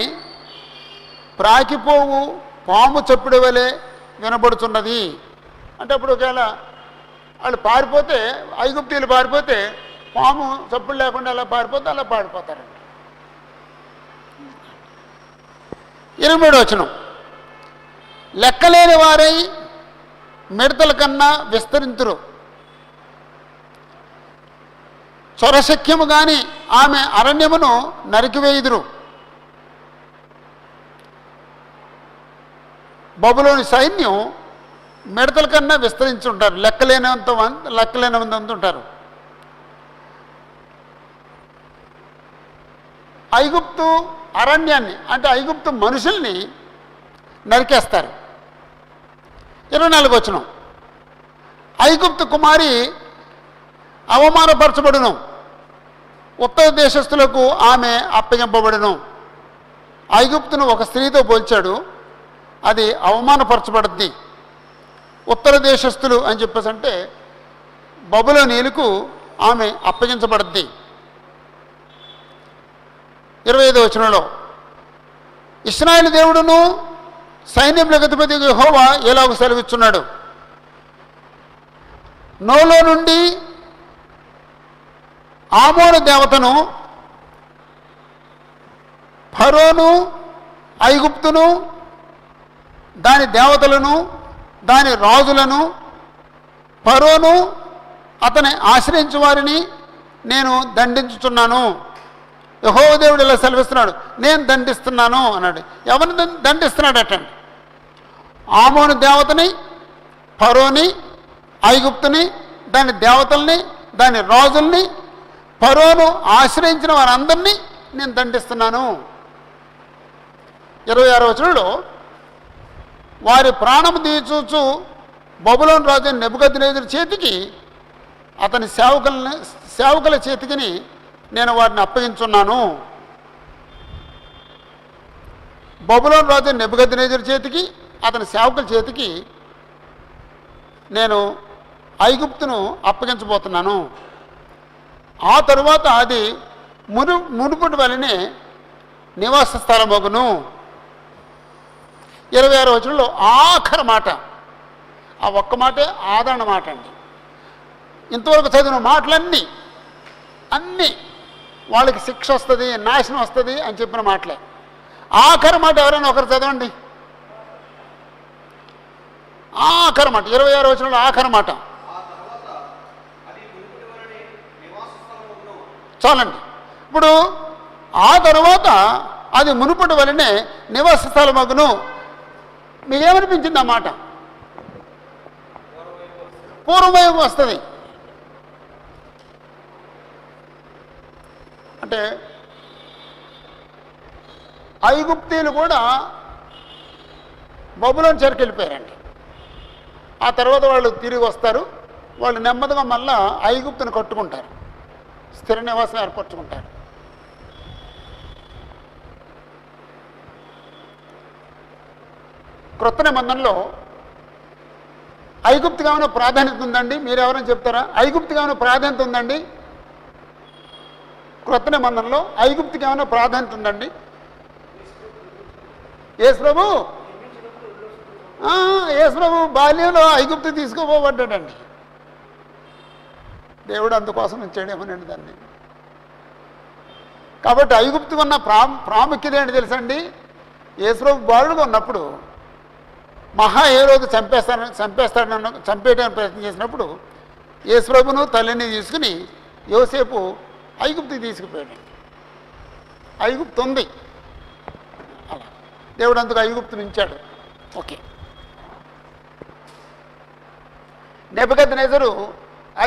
ప్రాకిపోవు పాము చప్పుడు వలె వినబడుతున్నది. అంటే అప్పుడు ఒకవేళ వాళ్ళు పారిపోతే, ఐగుప్తీయులు పారిపోతే పాము చప్పుడు లేకుండా అలా పారిపోతే అలా పారిపోతారండి. 23వ వచనం, లెక్కలేని వారై మిడతల కన్నా విస్తరింతురు, చొరశక్యము గాని ఆమె అరణ్యమును నరికివేయుదురు. బబులోని సైన్యం మిడతల కన్నా విస్తరించి ఉంటారు, లెక్కలేనంత ఉంటారు. ఐగుప్తు అరణ్యాన్ని, అంటే ఐగుప్తు మనుషుల్ని నరికేస్తారు. 24వ వచనం, ఐగుప్తు కుమారి అవమానపరచబడును, ఉత్తర దేశస్థులకు ఆమె అప్పగింపబడును. ఐగుప్తును ఒక స్త్రీతో పోల్చాడు, అది అవమానపరచబడుద్ది. ఉత్తర దేశస్థులు అని చెప్పేసి అంటే బబులోనీయులకు ఆమె అప్పగించబడుద్ది. 25వ వచనంలో, ఇశ్రాయేలు దేవుడును సైన్యముల అధిపతి యెహోవా ఎలాగ సెలవిస్తున్నాడు, నోలో నుండి ఆమోను దేవతను, ఫరోను, ఐగుప్తును, దాని దేవతలను, దాని రాజులను, ఫరోను అతని ఆశ్రయించు వారిని నేను దండించుతున్నాను. యెహోవా దేవుడు ఇలా సెలవిస్తున్నాడు, నేను దండిస్తున్నాను అన్నాడు. ఎవరిని దండిస్తున్నాడు అటండి? ఆమోను దేవతని, ఫరోని, ఐగుప్తుని, దాని దేవతల్ని, దాని రాజుల్ని, ఫరోను ఆశ్రయించిన వారందరినీ నేను దండిస్తున్నాను. 26వ వచనంలో వారి ప్రాణము తీర్చూచు బబులోను రాజు నెబుకద్నెజరు చేతికి, అతని సేవకుల చేతికి నేను వారిని అప్పగించున్నాను. బబులోను రాజు నెబుకద్నెజరు చేతికి, అతని సేవకుల చేతికి నేను ఐగుప్తును అప్పగించబోతున్నాను. ఆ తరువాత అది మునుపటి వలనే నివాస స్థలమగును. 26వ వచనంలో ఆఖరి మాట, ఆ ఒక్క మాటే ఆదరణ మాట అండి. ఇంతవరకు చదివిన మాటలన్నీ వాళ్ళకి శిక్ష వస్తుంది, నాశనం వస్తుంది అని చెప్పిన మాటలే. ఆఖరి మాట ఎవరైనా ఒకరు చదవండి. ఆఖరి మాట 26వ వచనంలో ఆఖరి మాట చాలండి. ఇప్పుడు ఆ తరువాత అది మునుపటి వలనే నివాస స్థలమగును. మీకేమనిపించింది ఆ మాట? పూర్వవైపు వస్తుంది అంటే ఐగుప్తీయులు కూడా బబులోను చెరకు వెళ్ళిపోయారండి. ఆ తర్వాత వాళ్ళు తిరిగి వస్తారు. వాళ్ళు నెమ్మదిగా మళ్ళా ఐగుప్తుని కట్టుకుంటారు, స్థిర నివాసం ఏర్పరచుకుంటారు. క్రొత్త నిబంధనలో ఐగుప్తుకి ఏమైనా ప్రాధాన్యత ఉందండి? మీరు ఎవరైనా చెప్తారా? ఐగుప్తుకి ఏమైనా ప్రాధాన్యత ఉందండి? క్రొత్త నిబంధనలో ఐగుప్తుకి ఏమైనా ప్రాధాన్యత ఉందండి? యేసు ప్రభు బాల్యంలో ఐగుప్తు తీసుకోబడ్డాడండి. దేవుడు అందుకోసం ఉంచాడేమోనండి దాన్ని. కాబట్టి ఐగుప్తుకు ఉన్న ప్రాముఖ్యత ఏంటి తెలుసండి? యేసు ప్రభు బాలుడుగా ఉన్నప్పుడు హేరోదు చంపేయడానికి ప్రయత్నం చేసినప్పుడు యేసు ప్రభును తల్లిని తీసుకుని యోసేపు ఐగుప్తుకి తీసుకుపోయాడు. ఐగుప్తు ఉంది అలా, దేవుడు అందుకు ఐగుప్తుని ఉంచాడు. ఓకే, నెబుకద్నెజరు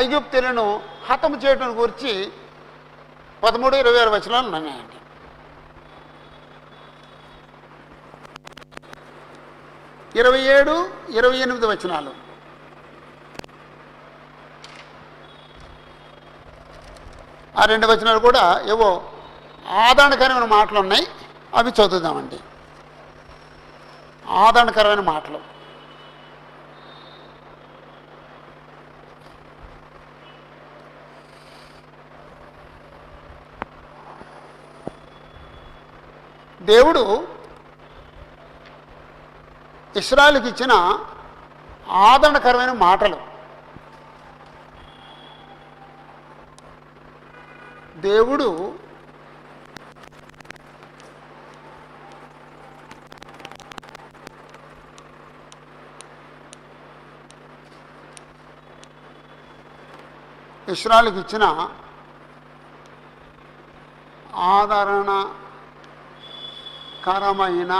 ఐగుప్తులను హతము చేయడం గురించి 13-26 వచనాలు ఉన్నాయండి. 27-28 వచనాలు. ఆ 2 వచనాలు కూడా ఏవో ఆదరణకరమైన మాటలు ఉన్నాయి, అవి చదువుదామండి. ఆదరణకరమైన మాటలు. దేవుడు ఇశ్రాయేలుకి ఇచ్చిన ఆదరణకరమైన మాటలు. దేవుడు ఇశ్రాయేలుకి ఇచ్చిన ఆదరణకరమైన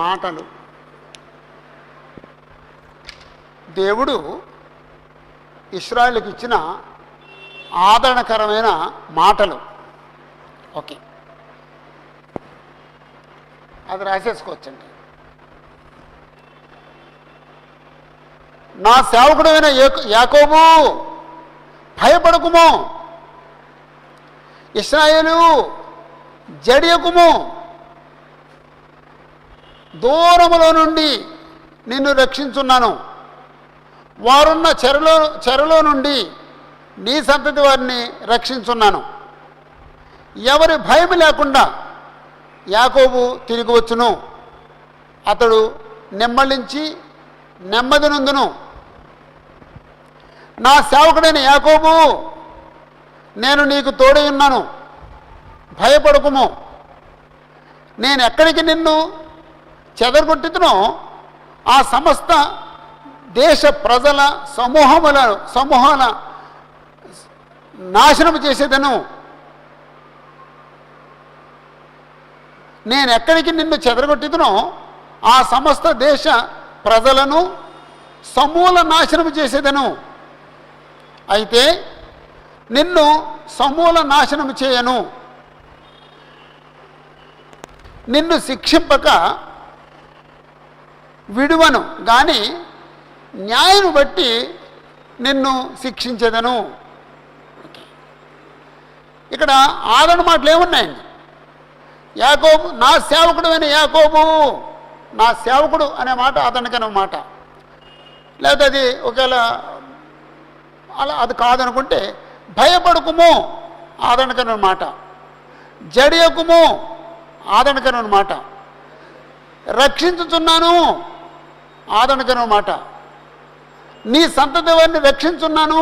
మాటలు. దేవుడు ఇశ్రాయేలుకి ఇచ్చిన ఆదరణకరమైన మాటలు. ఓకే, అది రాసేసుకోవచ్చండి. నా సేవకుడైన యాకోబు భయపడకుము, ఇశ్రాయేలు జడియకుము, దూరములో నుండి నిన్ను రక్షించున్నాను, వారున్న చెరలో నుండి నీ సంతతి వారిని రక్షించున్నాను. ఎవరి భయం లేకుండా యాకోబు తిరిగి వచ్చును, అతడు నెమ్మలించి నెమ్మది నొందును. నా సేవకుడైన యాకోబు, నేను నీకు తోడై ఉన్నాను, భయపడకుము. నేను ఎక్కడికి నిన్ను చెదరగొట్టుతునో ఆ సమస్త దేశ ప్రజల సమూహాల నాశనము చేసేదను. నేను ఎక్కడికి నిన్ను చెదరగొట్టుతునో ఆ సమస్త దేశ ప్రజలను సమూల నాశనం చేసేదను. అయితే నిన్ను సమూల నాశనం చేయను, నిన్ను శిక్షింపక విడువను గాని న్యాయం బట్టి నిన్ను శిక్షించేదను. ఇక్కడ ఆదరణ మాటలు ఏమున్నాయండి? యాకోబు, నా సేవకుడు అయిన యాకోబు, నా సేవకుడు అనే మాట ఆదరణకనే మాట. లేదా అది ఒకవేళ అలా అది కాదనుకుంటే భయపడుకుము ఆదరణకనే మాట, జడియకుము ఆదరణకనే మాట, రక్షించుచున్నాను ఆదరణకనే మాట, నీ సంతతి వారిని రక్షించున్నాను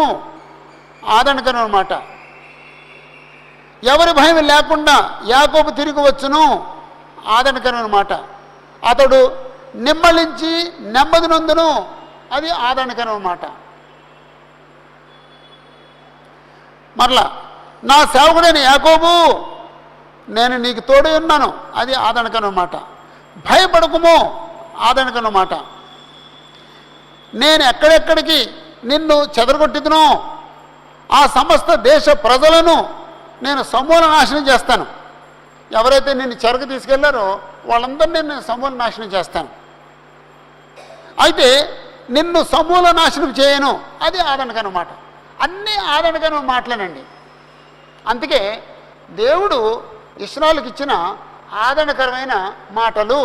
ఆదరణకనే మాట, ఎవరి భయం లేకుండా యాకోబు తిరిగి వచ్చును ఆదరణకరమైన మాట, అతడు నిమ్మలించి నెమ్మది నొందును అది ఆదరణకరమైన మాట. మరలా నా సేవకుడైన యాకోబు, నేను నీకు తోడై ఉన్నాను అది ఆదరణకరమైన మాట. భయపడకుము ఆదరణకరమైన మాట. నేను ఎక్కడెక్కడికి నిన్ను చెదరగొట్టిదునో ఆ సమస్త దేశ ప్రజలను నేను సమూల నాశనం చేస్తాను. ఎవరైతే నిన్ను చెరకు తీసుకెళ్లారో వాళ్ళందరినీ నేను సమూల నాశనం చేస్తాను. అయితే నిన్ను సమూల నాశనం చేయను అది ఆదరణకరమైన మాట. అన్నీ ఆదరణకరమైన మాటలేనండి. అందుకే దేవుడు ఇశ్రాయేలుకి ఇచ్చిన ఆదరణకరమైన మాటలు.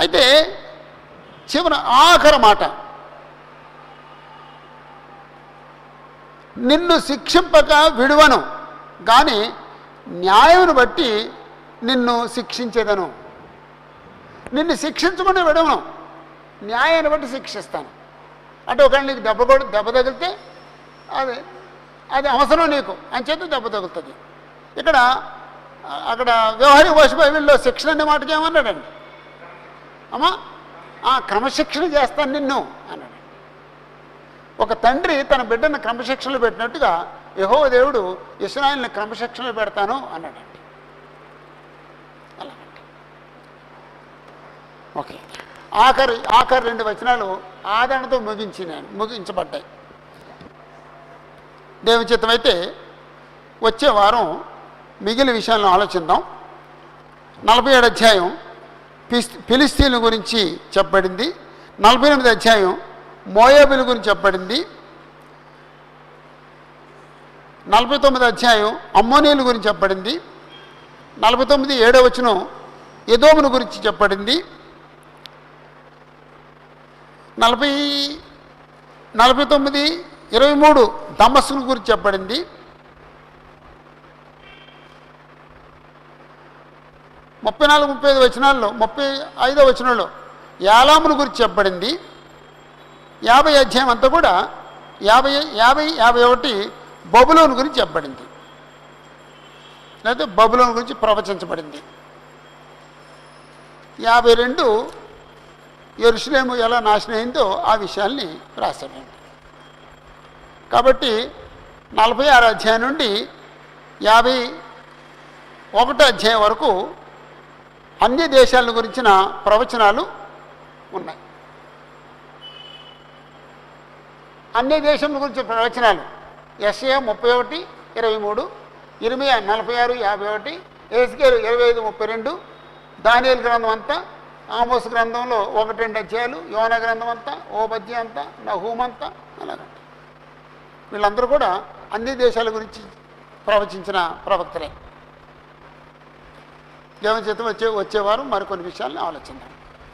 అయితే చివరి ఆఖరి మాట, నిన్ను శిక్షింపక విడువను కానీ న్యాయమును బట్టి నిన్ను శిక్షించేదను. నిన్ను శిక్షించమని విడవను, న్యాయాన్ని బట్టి శిక్షిస్తాను. అంటే ఒకవేళ నీకు దెబ్బ తగిలితే అది అది అవసరం నీకు అని చేత దెబ్బ తగులుతుంది. ఇక్కడ అక్కడ వ్యవహారిక భాష బైబిల్లో శిక్షణ అనే మాటకి ఏమన్నాడండి? అమ్మా క్రమశిక్షణ చేస్తాను నిన్ను అన్నాడు. ఒక తండ్రి తన బిడ్డను క్రమశిక్షణలో పెట్టినట్టుగా యెహోవా దేవుడు ఇశ్రాయేలుని క్రమశిక్షణలో పెడతాను అన్నాడండి. అలాగండి. ఓకే, ఆఖరి 2 వచనాలు ఆదరణతో ముగించబడ్డాయి. దేవుని చిత్తమైతే వచ్చే వారం మిగిలిన విషయాలను ఆలోచిద్దాం. 47 అధ్యాయం ఫిలిస్తీన్ల గురించి చెప్పబడింది. 48 అధ్యాయం మోయాబుల గురించి చెప్పబడింది. 49 అధ్యాయం అమ్మోనీయుల గురించి చెప్పబడింది. 49 7వ వచనం ఎదోమును గురించి చెప్పబడింది. 49 23 దమస్కును గురించి చెప్పబడింది. 34 35 వచనాల్లో 35వ వచనంలో యాలామును గురించి చెప్పబడింది. 50 అధ్యాయం అంతా కూడా 51 బబులోను గురించి చెప్పబడింది, లేకపోతే బబులోను గురించి ప్రవచించబడింది. 52 యెరూషలేము ఎలా నాశనం అయిందో ఆ విషయాల్ని రాశాడండి. కాబట్టి 46 అధ్యాయం నుండి 51 అధ్యాయం వరకు అన్ని దేశాల గురించిన ప్రవచనాలు ఉన్నాయి. అన్ని దేశముల గురించి ప్రవచనాలు యెషయా 31 23, ఇర్మియా 46 51, ఎహెజ్కేలు 25 32, దానియేలు గ్రంథం అంతా, ఆమోస్ గ్రంథంలో 1-2 అధ్యాయాలు, యోనా గ్రంథం అంతా, ఓబద్య అంతా, నహూమ్ అంతా, అలాగంట. వీళ్ళందరూ కూడా అన్ని దేశాల గురించి ప్రవచించిన ప్రవక్తలే. దేవుని చేత వచ్చే వారం మరికొన్ని విషయాలను ఆలోచిద్దాం.